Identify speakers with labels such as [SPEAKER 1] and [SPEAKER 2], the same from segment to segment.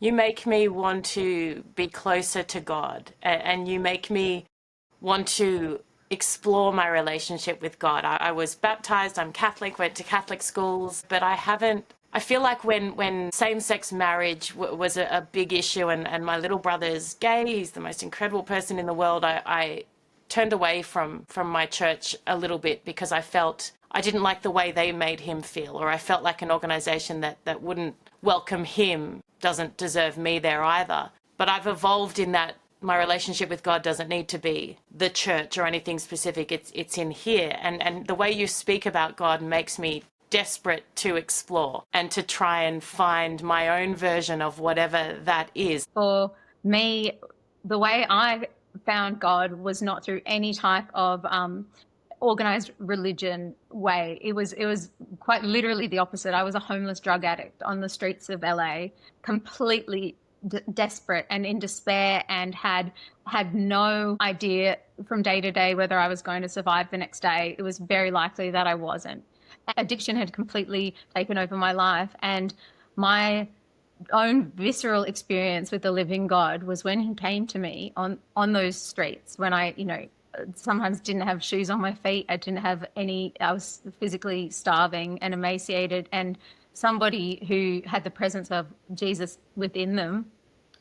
[SPEAKER 1] You make me want to be closer to God, and you make me want to explore my relationship with God. I was baptized, I'm Catholic, went to Catholic schools, but I haven't. I feel like when same sex marriage was a big issue, and my little brother's gay, he's the most incredible person in the world, I turned away from my church a little bit because I felt I didn't like the way they made him feel, or I felt like an organization that wouldn't welcome him doesn't deserve me there either. But I've evolved in that my relationship with God doesn't need to be the church or anything specific. It's in here. And the way you speak about God makes me desperate to explore and to try and find my own version of whatever that is.
[SPEAKER 2] For me, the way I found God was not through any type of organized religion way. It was quite literally the opposite. I was a homeless drug addict on the streets of LA, completely desperate and in despair, and had no idea from day to day whether I was going to survive the next day. It was very likely that I wasn't. Addiction had completely taken over my life, and my own visceral experience with the living God was when he came to me on those streets when I, sometimes didn't have shoes on my feet. I was physically starving and emaciated, and somebody who had the presence of Jesus within them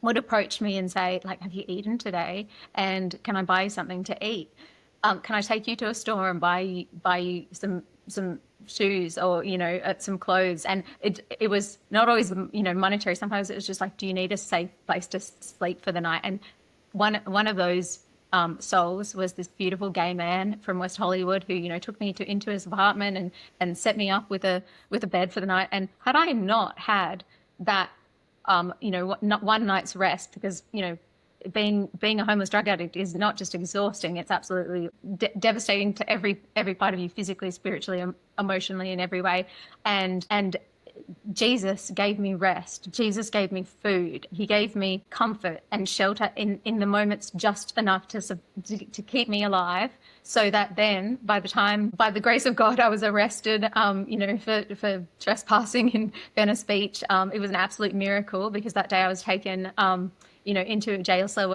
[SPEAKER 2] would approach me and say, like, have you eaten today? And can I buy you something to eat? Can I take you to a store and buy you some shoes, or some clothes? And it was not always monetary. Sometimes it was just like, do you need a safe place to sleep for the night? And one of those souls was this beautiful gay man from West Hollywood who took me into his apartment and set me up with a bed for the night. And had I not had that not one night's rest, because being a homeless drug addict is not just exhausting, it's absolutely devastating to every part of you, physically, spiritually, emotionally, in every way. And Jesus gave me rest. Jesus gave me food. He gave me comfort and shelter in the moments, just enough to keep me alive, so that then by the grace of God, I was arrested, for trespassing in Venice Beach. It was an absolute miracle, because that day I was taken into a jail cell